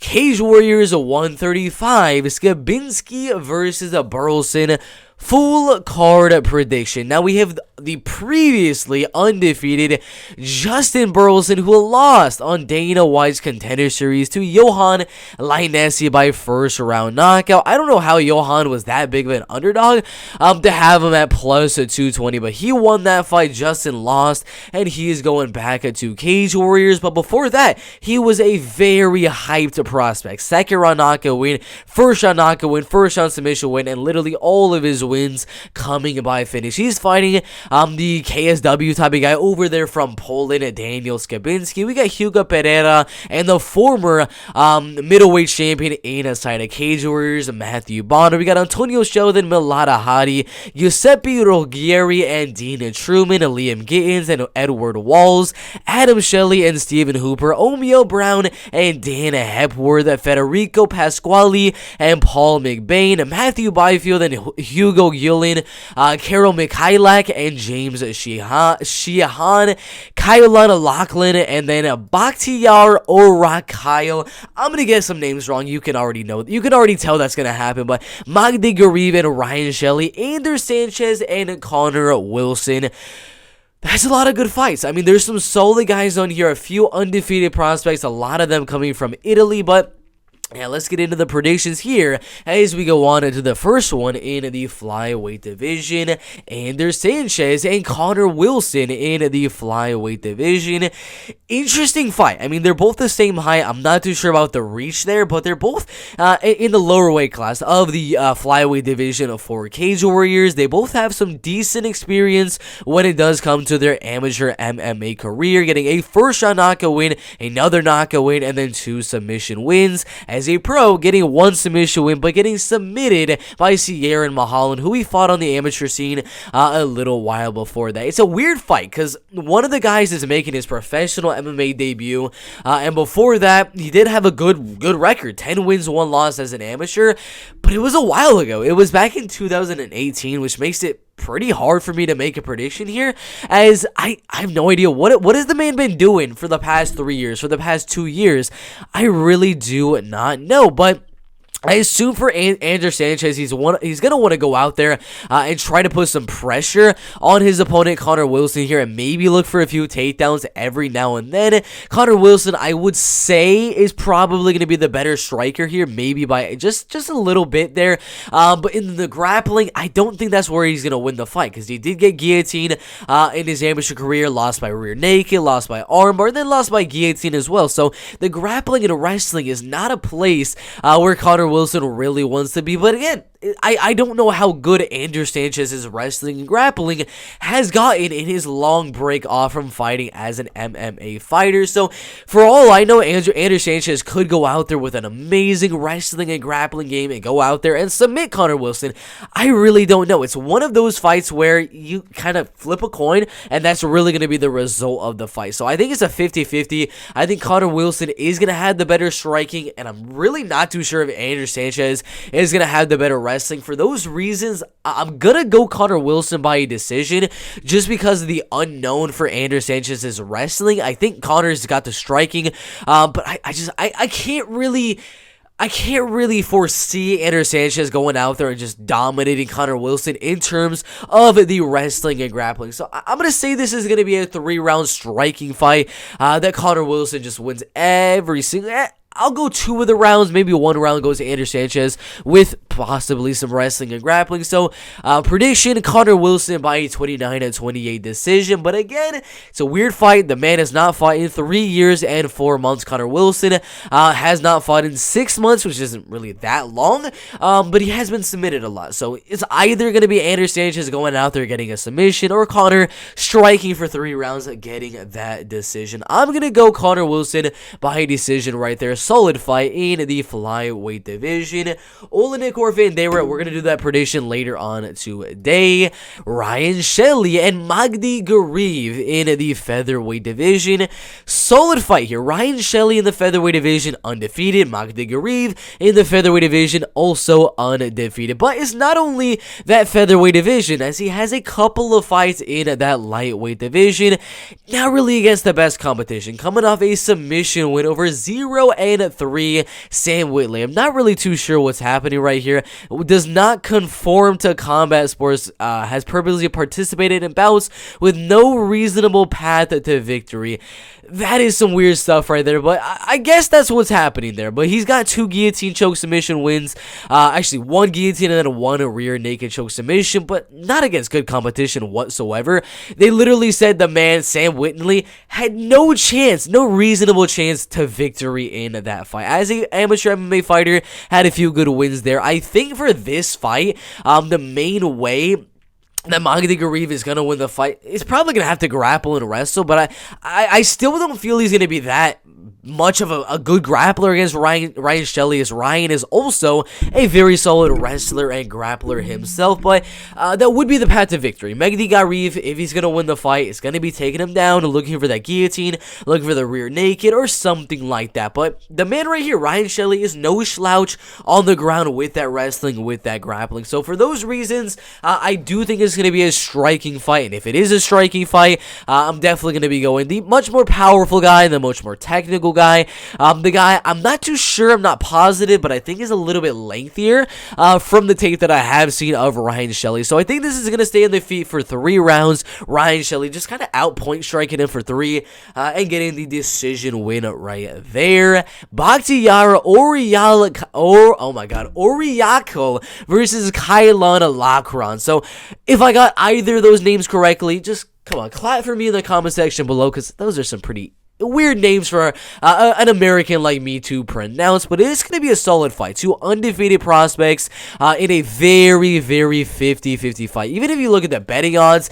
Cage Warriors 135, Skibinski versus Burlinson. Full card prediction. Now we have the previously undefeated Justin Burlinson, who lost on Dana White's Contender Series to Johan Lainesse by first round knockout. I don't know how Johan was that big of an underdog to have him at plus 220, but he won that fight. Justin lost, and he is going back to Cage Warriors. But before that, he was a very hyped prospect. Second round knockout win, first round knockout win, first round submission win, and literally all of his wins coming by finish. He's fighting the KSW type of guy over there from Poland, Daniel Skibinski. We got Hugo Pereira and the former middleweight champion in a side of Cage Warriors, Matthew Bonner. We got Antonio Sheldon, Milad Ahady, Giuseppe Ruggeri and Dean Trueman, Liam Gittins and Edward Walls, Adam Shelley and Stephen Hooper, Omiel Brown and Dan Hepworth, Federico Pasquali and Paul McBain, Matthew Byfield and Hugo Guillon, Karol Michalak and James Sheelan, Coalon, Loughran, and then Bakhtyaar, Oryakhail. I'm gonna get some names wrong. You can already know. You can already tell that's gonna happen. But Magdi, Gereev, and Ryan Shelley, Anders Sanchez, and Connor Wilson. That's a lot of good fights. I mean, there's some solid guys on here. A few undefeated prospects. A lot of them coming from Italy, but yeah, let's get into the predictions here as we go on into the first one in the flyweight division. Anders Sanchez and Connor Wilson in the flyweight division. Interesting fight. I mean, they're both the same height. I'm not too sure about the reach there, but they're both in the lower weight class of the flyweight division for Cage Warriors. They both have some decent experience when it does come to their amateur MMA career, getting a first round knockout win, another knockout win, and then 2 submission wins. As a pro, getting 1 submission win, but getting submitted by Sierra and Michalak, who he fought on the amateur scene a little while before that. It's a weird fight because one of the guys is making his professional MMA debut, and before that, he did have a good record, 10 wins, 1 loss as an amateur, but it was a while ago. It was back in 2018, which makes it pretty hard for me to make a prediction here, as I have no idea what has the man been doing for the past 3 years, for the past 2 years. I really do not know, but I assume for Anders Sanchez, he's going to want to go out there and try to put some pressure on his opponent, Connor Wilson, here, and maybe look for a few takedowns every now and then. Connor Wilson, I would say, is probably going to be the better striker here, maybe by just a little bit there. But in the grappling, I don't think that's where he's going to win the fight, because he did get guillotined in his amateur career, lost by rear naked, lost by armbar, then lost by guillotine as well. So the grappling and wrestling is not a place where Connor Wilson really wants to be. But again, I don't know how good Anders Sanchez's wrestling and grappling has gotten in his long break off from fighting as an MMA fighter. So for all I know, Anders Sanchez could go out there with an amazing wrestling and grappling game and go out there and submit Connor Wilson. I really don't know. It's one of those fights where you kind of flip a coin, and that's really going to be the result of the fight. So I think it's a 50-50. I think Connor Wilson is going to have the better striking, and I'm really not too sure if Anders Sanchez is going to have the better wrestling. For those reasons, I'm going to go Connor Wilson by a decision, just because of the unknown for Anders Sanchez's wrestling. I think Connor's got the striking, but I can't really foresee Anders Sanchez going out there and just dominating Connor Wilson in terms of the wrestling and grappling. So I'm going to say this is going to be a 3-round striking fight that Connor Wilson just wins every single... I'll go 2 of the rounds, maybe 1 round goes to Anders Sanchez with possibly some wrestling and grappling. So, prediction, Connor Wilson by a 29-28 decision. But again, it's a weird fight. The man has not fought in 3 years and 4 months. Connor Wilson has not fought in 6 months, which isn't really that long, but he has been submitted a lot. So, it's either going to be Anders Sanchez going out there getting a submission, or Connor striking for 3 rounds getting that decision. I'm going to go Connor Wilson by a decision right there. Solid fight in the flyweight division. Olynyk or Venmo, we're going to do that prediction later on today. Ryan Shelley and Magdi Gereev in the featherweight division. Solid fight here. Ryan Shelley in the featherweight division, undefeated. Magdi Gereev in the featherweight division, also undefeated. But it's not only that featherweight division, as he has a couple of fights in that lightweight division. Not really against the best competition. Coming off a submission win over 0-2 and 3, Sam Whitley. I'm not really too sure what's happening right here. Does not conform to combat sports, has purposely participated in bouts with no reasonable path to victory. That is some weird stuff right there, but I guess that's what's happening there. But he's got 2 guillotine choke submission wins, actually 1 guillotine and then 1 rear naked choke submission, but not against good competition whatsoever. They literally said the man, Sam Whitley, had no chance, no reasonable chance to victory in that fight. As an amateur MMA fighter, had a few good wins there. I think for this fight, the main way that Magdi Gereev is going to win the fight, he's probably going to have to grapple and wrestle, but I still don't feel he's going to be that much of a good grappler against Ryan Shelley, as Ryan is also a very solid wrestler and grappler himself, but that would be the path to victory. Magdi Gereev, if he's going to win the fight, is going to be taking him down, looking for that guillotine, looking for the rear naked, or something like that. But the man right here, Ryan Shelley, is no slouch on the ground with that wrestling, with that grappling. So for those reasons, I do think it's going to be a striking fight, and if it is a striking fight, I'm definitely going to be going the much more powerful guy, the much more technical guy. The guy, I'm not too sure, I'm not positive, but I think is a little bit lengthier from the tape that I have seen of Ryan Shelley. So I think this is going to stay on the feet for 3 rounds. Ryan Shelley just kind of outpoint striking him for 3 and getting the decision win right there. Bakhtyaar Oryakhail versus Coalon Loughran. So if I got either of those names correctly, just come on, clap for me in the comment section below, because those are some pretty weird names for an American like me to pronounce, but it is going to be a solid fight. 2 undefeated prospects in a very, very 50-50 fight. Even if you look at the betting odds,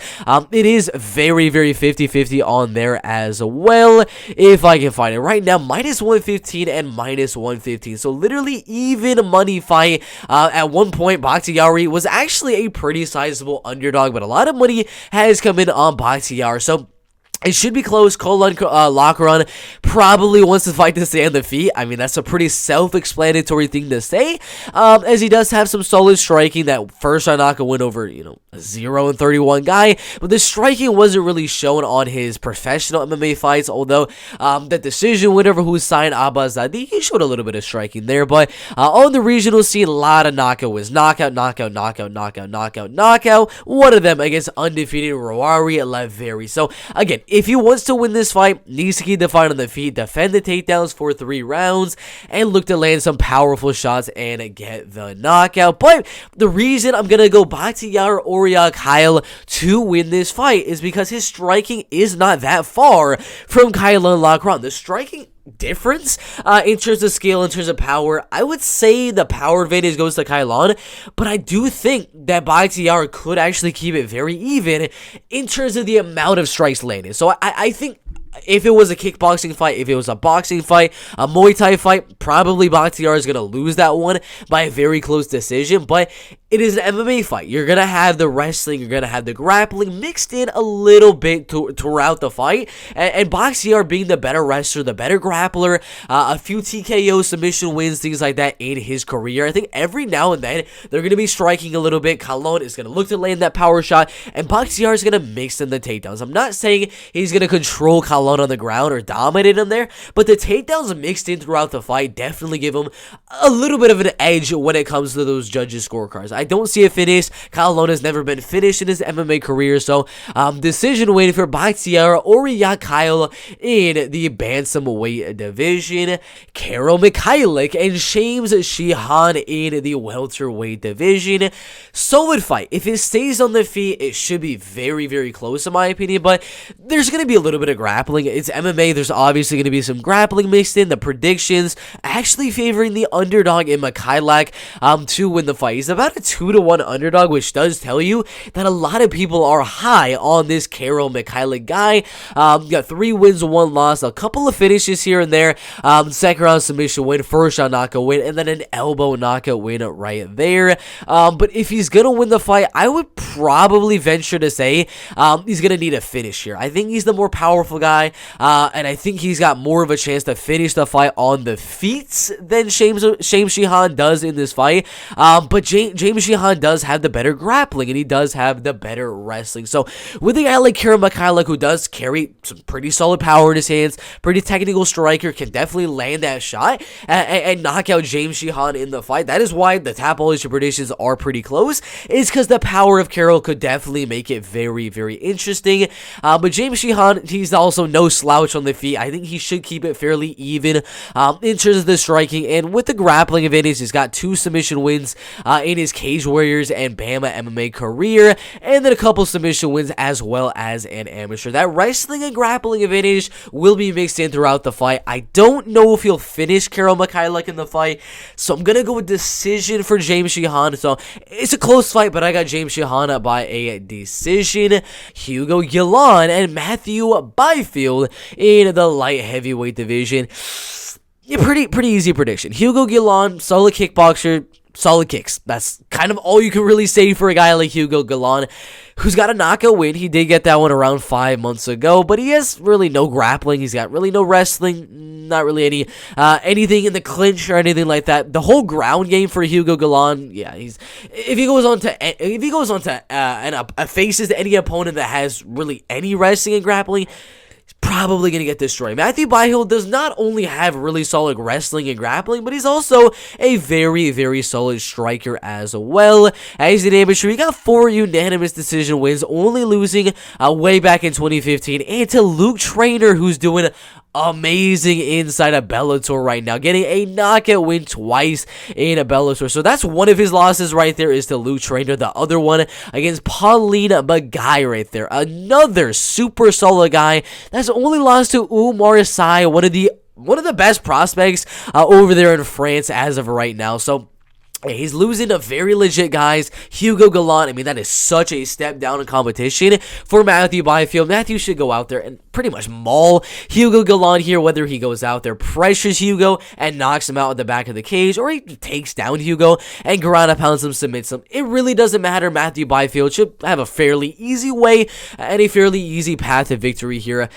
it is very, very 50-50 on there as well, if I can find it. Right now, -115 and -115. So literally even money fight. At one point, Bakhtyaar was actually a pretty sizable underdog, but a lot of money has come in on Bakhtyaar. So it should be close. Coalon Loughran probably wants the fight to stay on the feet. I mean, that's a pretty self-explanatory thing to say, as he does have some solid striking. That first round knockout win over, a 0-31 guy, but the striking wasn't really shown on his professional MMA fights, although the decision winner who signed Ahady, he showed a little bit of striking there, but on the regional scene, a lot of knockout wins. Knockout. One of them against undefeated Ruggeri Laveri. So, again, if he wants to win this fight, needs to keep the fight on the feet, defend the takedowns for 3 rounds, and look to land some powerful shots and get the knockout. But the reason I'm going to go Bakhtyaar Oryakhail to win this fight is because his striking is not that far from Coalon Loughran. The striking difference in terms of skill, in terms of power, I would say the power advantage goes to Coalon, but I do think that Bakhtyaar could actually keep it very even in terms of the amount of strikes landed. So I think if it was a kickboxing fight, if it was a boxing fight, a Muay Thai fight, probably Bakhtyaar is going to lose that one by a very close decision, but it is an MMA fight. You're going to have the wrestling, you're going to have the grappling mixed in a little bit throughout the fight, and Bakhtyaar being the better wrestler, the better grappler, a few TKO submission wins, things like that in his career. I think every now and then, they're going to be striking a little bit. Coalon is going to look to land that power shot, and Bakhtyaar is going to mix in the takedowns. I'm not saying he's going to control Coalon on the ground or dominate him there, but the takedowns mixed in throughout the fight definitely give him a little bit of an edge when it comes to those judges' scorecards. I don't see a finish. Coalon has never been finished in his MMA career, so decision win for Bakhtyaar Oryakhail in the bantamweight division. Karol Michalak and Sheelan in the welterweight division. Solid fight. If it stays on the feet, it should be very, very close in my opinion, but there's going to be a little bit of grappling. It's MMA. There's obviously going to be some grappling mixed in. The predictions actually favoring the underdog in Michalak to win the fight. He's about a 2-1 underdog, which does tell you that a lot of people are high on this Karol Michalak guy. Got 3 wins, 1 loss, a couple of finishes here and there. Second round submission win, first round knockout win, and then an elbow knockout win right there. But if he's going to win the fight, I would probably venture to say he's going to need a finish here. I think he's the more powerful guy. guy, and I think he's got more of a chance to finish the fight on the feet than James Sheehan does in this fight. But James Sheehan does have the better grappling, and he does have the better wrestling. So with a guy like Karol Michalak, who does carry some pretty solid power in his hands, pretty technical striker, can definitely land that shot and knock out James Sheehan in the fight. That is why the Tapology predictions are pretty close, is because the power of Karol could definitely make it very, very interesting. But James Sheehan, he's also no slouch on the feet. I think he should keep it fairly even in terms of the striking, and with the grappling advantage, he's got 2 submission wins in his Cage Warriors and Bama MMA career, and then a couple submission wins as well as an amateur. That wrestling and grappling advantage will be mixed in throughout the fight. I don't know if he'll finish Karol Michalak in the fight, so I'm gonna go with decision for James Sheehan. So it's a close fight, but I got James Sheehan by a decision. Hugo Guillon and Matthew Byfield in the light heavyweight division. Yeah, pretty easy prediction. Hugo Guillon, solid kickboxer, solid kicks. That's kind of all you can really say for a guy like Hugo Guillon, who's got a knockout win. He did get that one around 5 months ago, but he has really no grappling. He's got really no wrestling, not really anything in the clinch or anything like that. The whole ground game for Hugo Guillon, yeah, if he goes on to and faces any opponent that has really any wrestling and grappling, probably going to get destroyed. Matthew Byfield does not only have really solid wrestling and grappling, but he's also a very, very solid striker as well. As an amateur, he got 4 unanimous decision wins, only losing way back in 2015, and to Loughran, who's doing amazing inside of Bellator right now, getting a knockout win twice in a Bellator. So that's one of his losses right there, is to Loughran. The other one against Pauline Bagay right there. Another super solid guy that's only lost to Umar Sai, one of the best prospects over there in France as of right now. So he's losing to very legit guys. Hugo Guillon, I mean, that is such a step down in competition for Matthew Byfield. Matthew should go out there and pretty much maul Hugo Guillon here, whether he goes out there, pressures Hugo, and knocks him out at the back of the cage, or he takes down Hugo and ground pounds him, submits him. It really doesn't matter. Matthew Byfield should have a fairly easy way and a fairly easy path to victory here,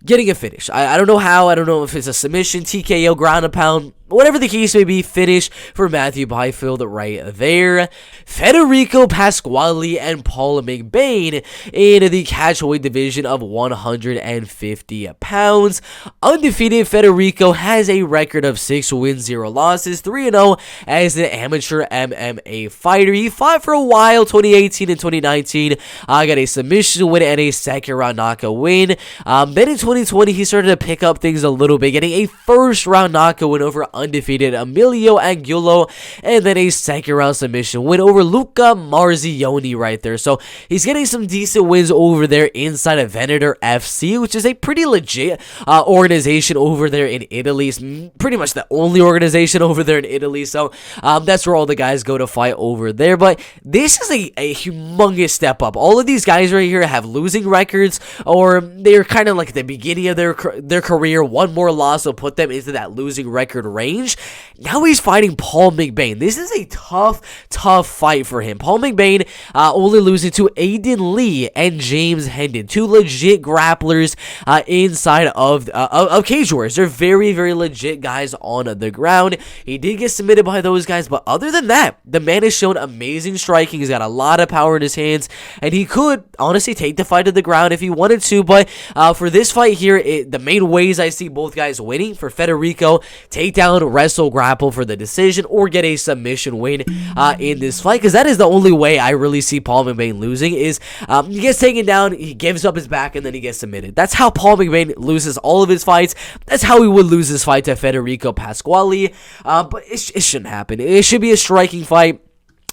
getting a finish. I don't know how. I don't know if it's a submission, TKO, ground and pound, whatever the case may be. Finish for Matthew Byfield right there. Federico Pasquali and Paul McBain in the catchweight division of 150 pounds. Undefeated Federico has a record of 6 wins, 0 losses, 3-0 as an amateur MMA fighter. He fought for a while, 2018 and 2019. Got a submission win and a second round knockout win. Then in 2020, he started to pick up things a little bit, getting a first round knockout win over undefeated Emilio Angulo, and then a second round submission win over Luca Marzioni right there. So he's getting some decent wins over there inside of Venator FC, which is a pretty legit organization over there in Italy. It's pretty much the only organization over there in Italy. So that's where all the guys go to fight over there. But this is a humongous step up. All of these guys right here have losing records, or they're kind of like at the beginning of their career. One more loss will put them into that losing record range. Now he's fighting Paul McBain. This is a tough fight for him. Paul McBain only losing to Aiden Lee and James Hendon, 2 legit grapplers inside of Cage Warriors. They're very, very legit guys on the ground. He did get submitted by those guys, but other than that, the man has shown amazing striking. He's got a lot of power in his hands, and he could honestly take the fight to the ground if he wanted to. But for this fight here, the main ways I see both guys winning: for Federico, take down, wrestle, grapple for the decision, or get a submission win in this fight, because that is the only way I really see Paul McBain losing, is he gets taken down, he gives up his back, and then he gets submitted. That's how Paul McBain loses all of his fights. That's how he would lose his fight to Federico Pasquali, but it shouldn't happen. It should be a striking fight.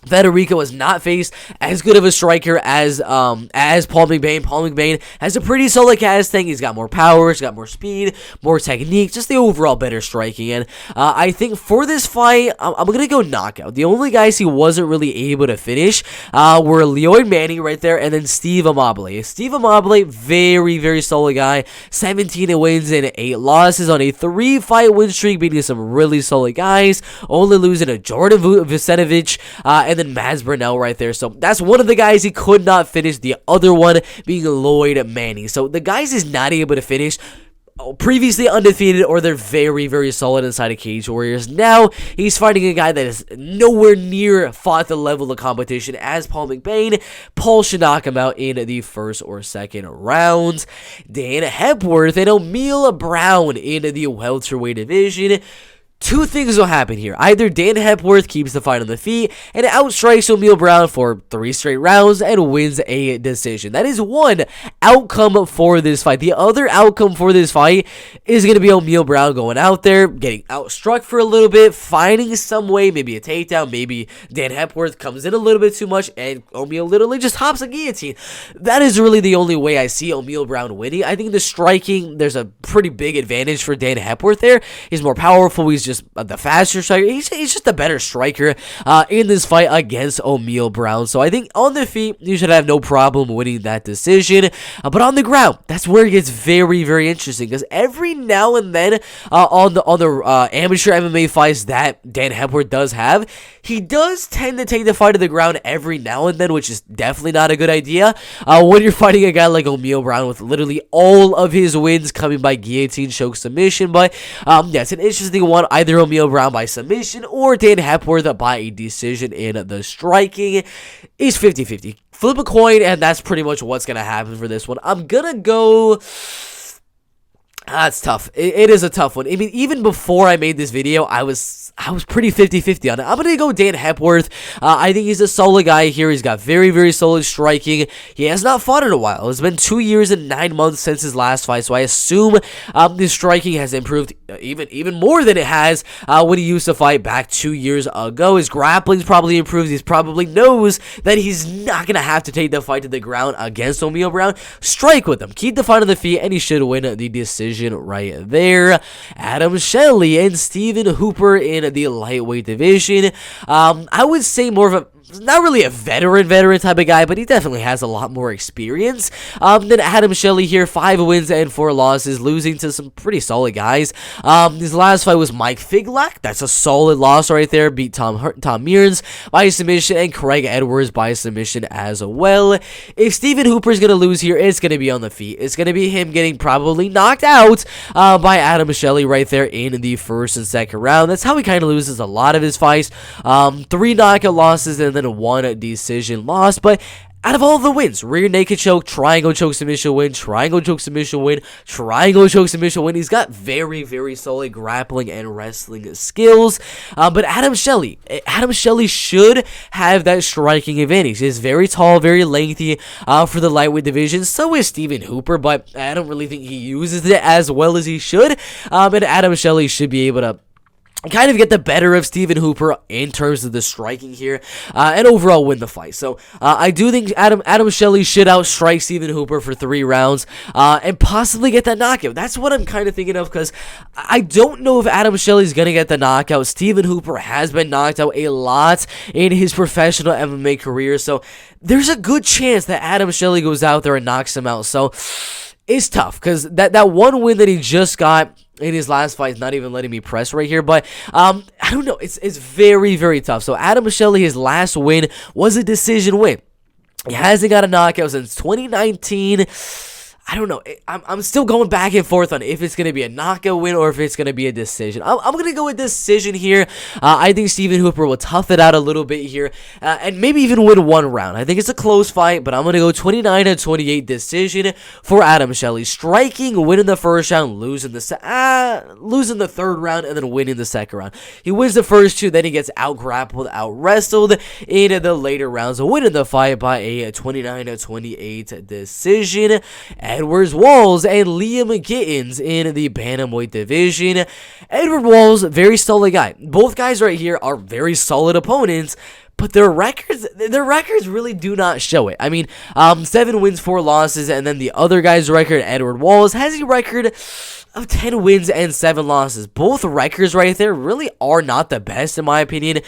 Federico has not faced as good of a striker as Paul McBain. Paul McBain has a pretty solid cast thing. He's got more power, he's got more speed, more technique, just the overall better striking. And I think for this fight, I'm going to go knockout. The only guys he wasn't really able to finish were Leon Manning right there, and then Steve Amabile. Steve Amabile, very, very solid guy. 17 wins and 8 losses on a 3-fight win streak, beating some really solid guys. Only losing to Jordan Vucinovic, and then Mads Burnell right there. So that's one of the guys he could not finish. The other one being Lloyd Manning. So the guys he's not able to finish, previously undefeated, or they're very, very solid inside of Cage Warriors. Now, he's fighting a guy that is nowhere near fought the level of competition as Paul McBain. Paul should knock him out in the first or second rounds. Dan Hepworth and Omiel Brown in the welterweight division. Two things will happen here. Either Dan Hepworth keeps the fight on the feet and outstrikes Omiel Brown for 3 straight rounds and wins a decision. That is one outcome for this fight. The other outcome for this fight is going to be Omiel Brown going out there, getting outstruck for a little bit, finding some way, maybe a takedown, maybe Dan Hepworth comes in a little bit too much, and Omiel literally just hops a guillotine. That is really the only way I see Omiel Brown winning. I think the striking, there's a pretty big advantage for Dan Hepworth there. He's more powerful. He's just the faster striker. He's just a better striker in this fight against Omiel Brown. So I think on the feet, you should have no problem winning that decision. But on the ground, that's where it gets very, very interesting, because every now and then on the amateur MMA fights that Dan Hepworth does have, he does tend to take the fight to the ground every now and then, which is definitely not a good idea when you're fighting a guy like Omiel Brown with literally all of his wins coming by guillotine, choke, submission. But yeah, it's an interesting one. Either Omiel Brown by submission or Dan Hepworth by a decision in the striking. Is 50-50. Flip a coin, and that's pretty much what's going to happen for this one. I'm going to go... That's tough. It is a tough one. I mean, even before I made this video, I was pretty 50-50 on it. I'm going to go Dan Hepworth. I think he's a solid guy here. He's got very, very solid striking. He has not fought in a while. It's been 2 years and 9 months since his last fight, so I assume his striking has improved even more than it has when he used to fight back 2 years ago. His grappling's probably improved. He probably knows that he's not going to have to take the fight to the ground against Omiel Brown. Strike with him. Keep the fight on the feet, and he should win the decision right there. Adam Shelley and Stephen Hooper in the lightweight division. I would say more of a, not really a veteran type of guy, but he definitely has a lot more experience than Adam Shelley here. 5 wins and 4 losses, losing to some pretty solid guys. His last fight was Mike Figlak. That's a solid loss right there. Beat Tom Mearns by submission and Craig Edwards by submission as well. If Stephen Hooper's going to lose here, it's going to be on the feet. It's going to be him getting probably knocked out by Adam Shelley right there in the first and second round. That's how he kind of loses a lot of his fights. 3 knockout losses and then 1 decision loss. But out of all the wins, rear naked choke, triangle choke submission win, triangle choke submission win, triangle choke submission win, he's got very, very solid grappling and wrestling skills. But Adam Shelley should have that striking advantage. He's very tall, very lengthy for the lightweight division. So is Stephen Hooper, but I don't really think he uses it as well as he should. And Adam Shelley should be able to kind of get the better of Stephen Hooper in terms of the striking here, and overall win the fight. So I do think Adam Shelley should outstrike Stephen Hooper for 3 rounds, and possibly get that knockout. That's what I'm kind of thinking of, because I don't know if Adam Shelley's going to get the knockout. Stephen Hooper has been knocked out a lot in his professional MMA career, so there's a good chance that Adam Shelley goes out there and knocks him out. So it's tough, because that one win that he just got in his last fight is not even letting me press right here, but I don't know. It's very, very tough. So Adam Shelley, his last win was a decision win. He hasn't got a knockout since 2019. I don't know. I'm still going back and forth on if it's going to be a knockout win or if it's going to be a decision. I'm going to go with decision here. I think Stephen Hooper will tough it out a little bit here, and maybe even win 1 round. I think it's a close fight, but I'm going to go 29-28 decision for Adam Shelley. Striking, winning the first round, losing the third round, and then winning the second round. He wins the first 2, then he gets out-grappled, out-wrestled in the later rounds, winning the fight by a 29-28 decision. Edwards Walls and Liam Gittins in the bantamweight division. Edward Walls, very solid guy. Both guys right here are very solid opponents, but their records really do not show it. I mean, 7 wins, 4 losses, and then the other guy's record, Edward Walls, has a record of 10 wins and 7 losses. Both records right there really are not the best in my opinion.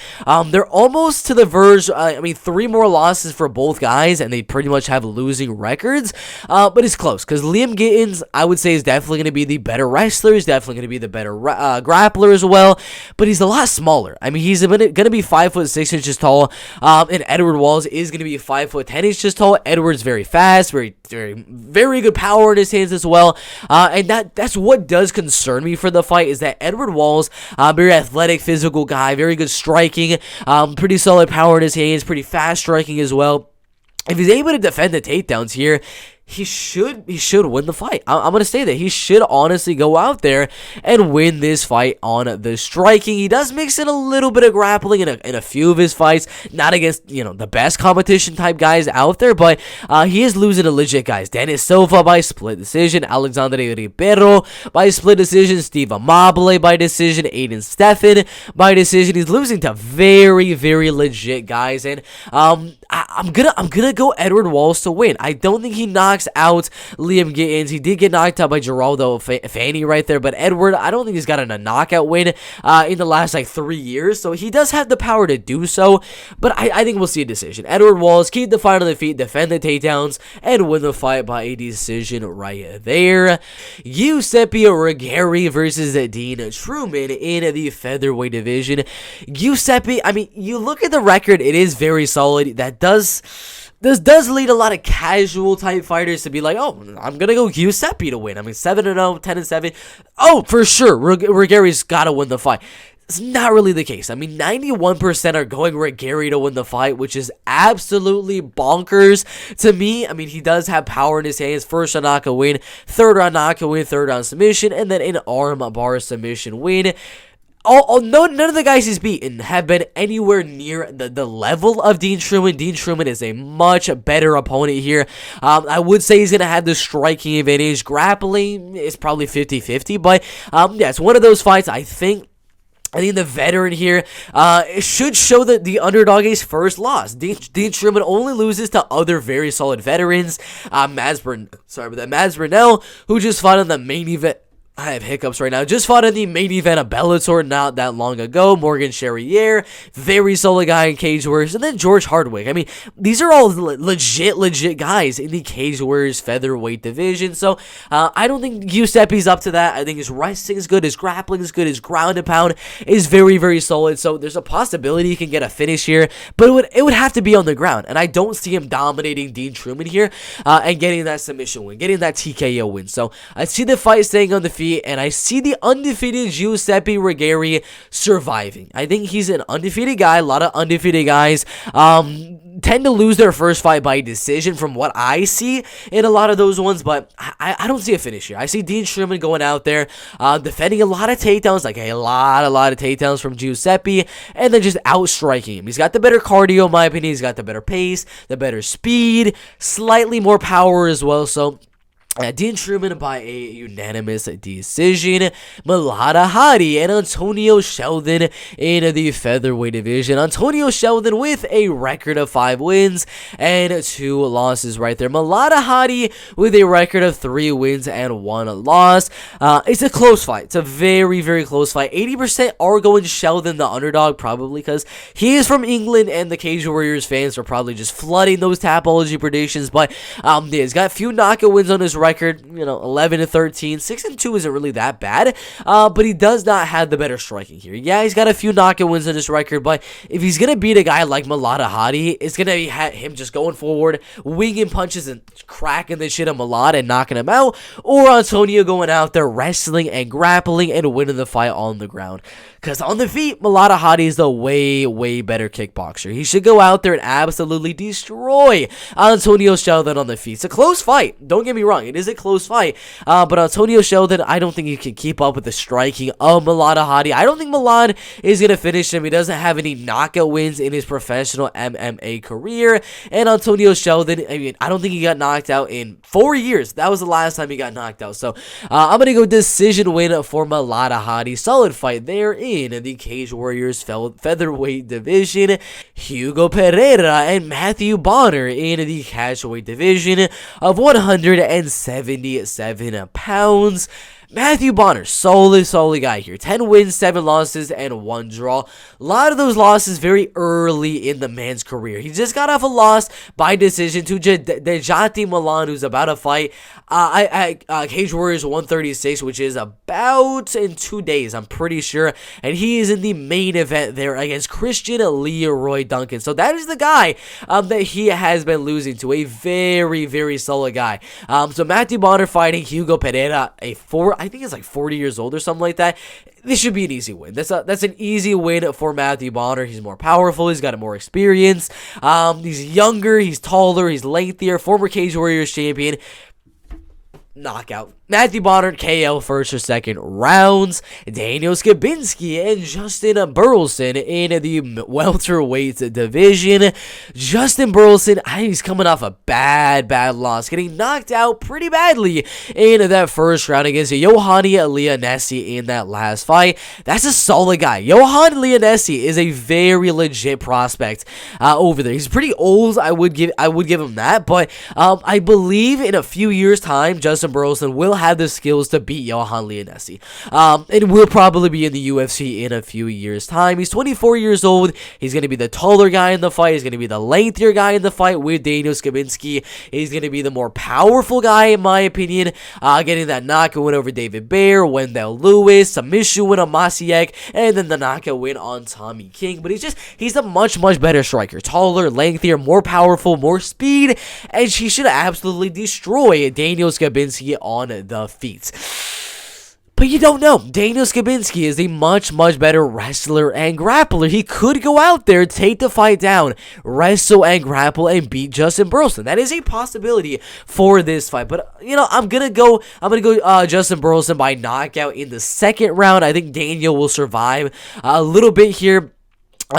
They're almost to the verge. 3 more losses for both guys, and they pretty much have losing records. But it's close, because Liam Gittins, I would say, is definitely going to be the better wrestler. He's definitely going to be the better grappler as well. But he's a lot smaller. I mean, he's going to be 5'6" taller tall. And Edward Walls is going to be 5'10" inches tall. Edward's very fast, very good power in his hands as well. And that's what does concern me for the fight, is that Edward Walls, very athletic, physical guy, very good striking, pretty solid power in his hands, pretty fast striking as well. If he's able to defend the takedowns here, he should win the fight. I'm going to say that he should honestly go out there and win this fight on the striking. He does mix in a little bit of grappling in a few of his fights, not against, the best competition type guys out there, but he is losing to legit guys. Dennis Silva by split decision, Alexandre Ribeiro by split decision, Steve Amable by decision, Aiden Stephan by decision. He's losing to very, very legit guys, and I'm gonna go Edward Walls to win. I don't think he knocks out Liam Gittins. He did get knocked out by Geraldo Fanny right there, but Edward, I don't think he's gotten a knockout win in the last 3 years, so he does have the power to do so, but I think we'll see a decision. Edward Walls, keep the fight on the feet, defend the takedowns, and win the fight by a decision right there. Giuseppe Ruggeri versus Dean Trueman in the featherweight division. Giuseppe, I mean, you look at the record, it is very solid. That does lead a lot of casual type fighters to be like, oh, I'm going to go Giuseppe to win. I mean, 7-0, 10-7. Oh, for sure, Ruggeri's got to win the fight. It's not really the case. I mean, 91% are going Ruggeri to win the fight, which is absolutely bonkers to me. I mean, he does have power in his hands. First round knockout win, third round knockout win, third round submission, and then an arm bar submission win. None of the guys he's beaten have been anywhere near the level of Dean Trueman. Dean Trueman is a much better opponent here. I would say he's going to have the striking advantage. Grappling is probably 50-50, but yeah, it's one of those fights I think the veteran here should show that the underdog is first loss. Dean Trueman only loses to other very solid veterans. Mads Burnell, who just fought on the main event. I have hiccups right now. Just fought in the main event of Bellator not that long ago. Morgan Charrier, very solid guy in Cage Warriors. And then George Hardwick. I mean, these are all legit guys in the Cage Warriors featherweight division. So, I don't think Giuseppe's up to that. I think his wrestling is good. His grappling is good. His ground and pound is very, very solid. So, there's a possibility he can get a finish here. But it would have to be on the ground. And I don't see him dominating Dean Trueman here and getting that submission win, getting that TKO win. So, I see the fight staying on the feet. And I see the undefeated Giuseppe Ruggeri surviving. I think he's an undefeated guy. A lot of undefeated guys tend to lose their first fight by decision from what I see in a lot of those ones, but I don't see a finish here. I see Dean Trueman going out there, defending a lot of takedowns, like a lot of takedowns from Giuseppe, and then just outstriking him. He's got the better cardio, in my opinion. He's got the better pace, the better speed, slightly more power as well, so Dean Trueman by a unanimous decision. Milad Ahady and Antonio Sheldon in the featherweight division. Antonio Sheldon with a record of 5 wins and 2 losses right there. Milad Ahady with a record of 3 wins and 1 loss. It's a close fight. It's a very, very close fight. 80% are going Sheldon, the underdog, probably because he is from England and the Cage Warriors fans are probably just flooding those Tapology predictions. But yeah, he's got a few knockout wins on his record, 11-13, 6-2 isn't really that bad, but he does not have the better striking here. Yeah, he's got a few knockout wins on his record, but if he's gonna beat a guy like Milad Ahady, it's gonna be him just going forward, winging punches and cracking the shit on Milad and knocking him out, or Antonio going out there wrestling and grappling and winning the fight on the ground. Because on the feet, Milad Ahady is the way better kickboxer. He should go out there and absolutely destroy Antonio Sheldon on the feet. It's a close fight. Don't get me wrong. It is a close fight. But Antonio Sheldon, I don't think he can keep up with the striking of Milad Ahady. I don't think Milad is going to finish him. He doesn't have any knockout wins in his professional MMA career. And Antonio Sheldon, I mean, I don't think he got knocked out in 4 years. That was the last time he got knocked out. So I'm going to go decision win for Milad Ahady. Solid fight there in the Cage Warriors featherweight division. Hugo Pereira and Matthew Bonner in the catchweight division of 177 pounds. Matthew Bonner, solid guy here. 10 wins, 7 losses, and 1 draw. A lot of those losses very early in the man's career. He just got off a loss by decision to Dejati Milan, who's about to fight Cage Warriors 136, which is about in 2 days, I'm pretty sure. And he is in the main event there against Christian Leroy Duncan. So that is the guy that he has been losing to. A very solid guy. So Matthew Bonner fighting Hugo Pereira, I think it's like 40 years old or something like that. This should be an easy win. That's an easy win for Matthew Bonner. He's more powerful. He's got more experience. He's younger. He's taller. He's lengthier. Former Cage Warriors champion. Knockout. Matthew Bonner, KO first or second rounds. Daniel Skibinski and Justin Burlinson in the welterweight division. Justin Burlinson, he's coming off a bad loss, getting knocked out pretty badly in that first round against Yohani Leonesi in that last fight. That's a solid guy. Yohani Leonesi is a very legit prospect over there. He's pretty old. I would give him that, but I believe in a few years' time, Justin Burlinson will have the skills to beat Johan Leonesi. And will probably be in the UFC in a few years' time. He's 24 years old. He's going to be the taller guy in the fight. He's going to be the lengthier guy in the fight with Daniel Skibinski. He's going to be the more powerful guy, in my opinion. Getting that knockout win over David Baer, Wendell Lewis, submission win on Masiek, and then the knockout win on Tommy King. But he's a much better striker. Taller, lengthier, more powerful, more speed, and he should absolutely destroy Daniel Skibinski on the feet. But you don't know. Daniel Skibinski is a much better wrestler and grappler. He could go out there, take the fight down, wrestle and grapple, and beat Justin Burlinson. That is a possibility for this fight. But I'm gonna go Justin Burlinson by knockout in the second round. I think Daniel will survive a little bit here.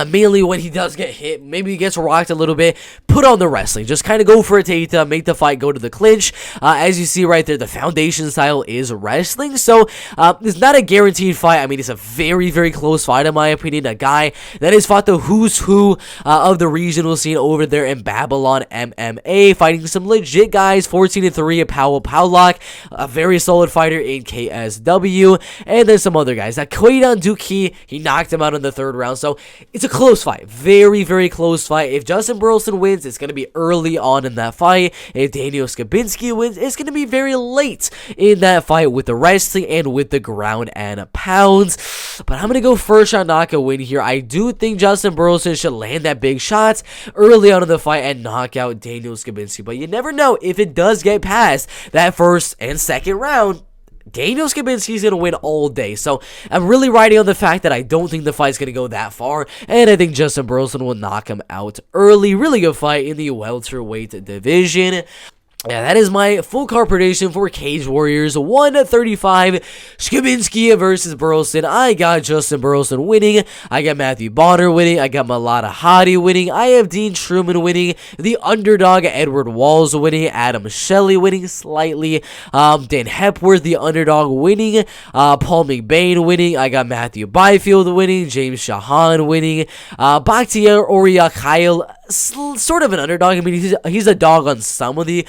Mainly when he does get hit, maybe he gets rocked a little bit, put on the wrestling. Just kind of go for a takedown, make the fight go to the clinch. As you see right there, the foundation style is wrestling. So, it's not a guaranteed fight. I mean, it's a very close fight in my opinion. A guy that has fought the who's who of the regional scene over there in Babylon MMA, fighting some legit guys, 14-3 Powell Powlock, a very solid fighter in KSW, and then some other guys. That Koidan Duki, he knocked him out in the third round. So, it's a close fight. Very close fight. If Justin Burlinson wins, it's going to be early on in that fight. If Daniel Skibinski wins, it's going to be very late in that fight with the wrestling and with the ground and pounds. But I'm going to go first shot knockout win here. I do think Justin Burlinson should land that big shot early on in the fight and knock out Daniel Skibinski. But you never know if it does get past that first and second round. Daniel Skibinski is going to win all day. So I'm really riding on the fact that I don't think the fight's going to go that far. And I think Justin Burlinson will knock him out early. Really good fight in the welterweight division. Yeah, that is my full card prediction for Cage Warriors 135. Skibinski versus Burlinson. I got Justin Burlinson winning. I got Matthew Bonner winning. I got Milad Ahady winning. I have Dean Trueman winning. The underdog Edward Walls winning. Adam Shelley winning slightly. Dan Hepworth, the underdog, winning. Paul McBain winning. I got Matthew Byfield winning. James Shahan winning. Bakhtyaar Oryakhail, sort of an underdog. I mean, he's a dog on some of the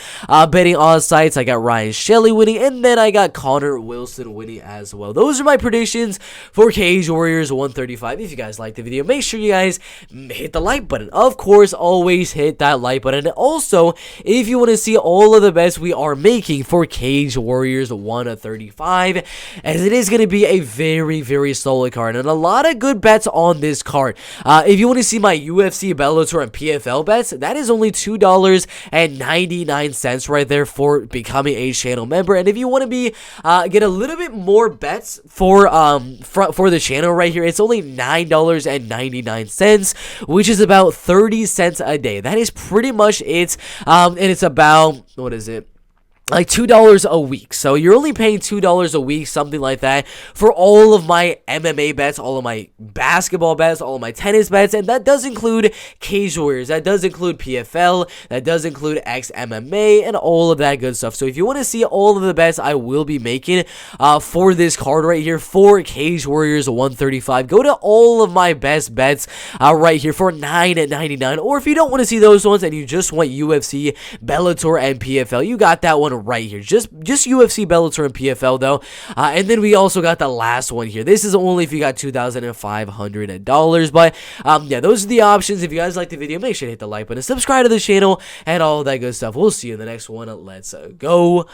betting odds sites. I got Ryan Shelley winning, and then I got Connor Wilson winning as well. Those are my predictions for Cage Warriors 135. If you guys liked the video, make sure you guys hit the like button. Of course, always hit that like button. And also, if you want to see all of the bets we are making for Cage Warriors 135, as it is going to be a very solid card and a lot of good bets on this card. If you want to see my UFC, Bellator, and PFL bets, that is only $2.99 right there for becoming a channel member. And if you want to be get a little bit more bets for the channel right here, it's only $9.99, which is about 30 cents a day. That is pretty much it. And it's about, what is it? Like $2 a week. So you're only paying $2 a week, something like that, for all of my MMA bets, all of my basketball bets, all of my tennis bets, and that does include Cage Warriors, that does include PFL, that does include XMMA, and all of that good stuff. So if you want to see all of the bets I will be making for this card right here for Cage Warriors 135, go to all of my best bets right here for $9.99. Or if you don't want to see those ones and you just want UFC, Bellator, and PFL, you got that one right here. Just UFC, Bellator, and PFL though. And then we also got the last one here. This is only if you got $2,500. But yeah, those are the options. If you guys like the video, make sure to hit the like button, subscribe to the channel, and all that good stuff. We'll see you in the next one. Let's go.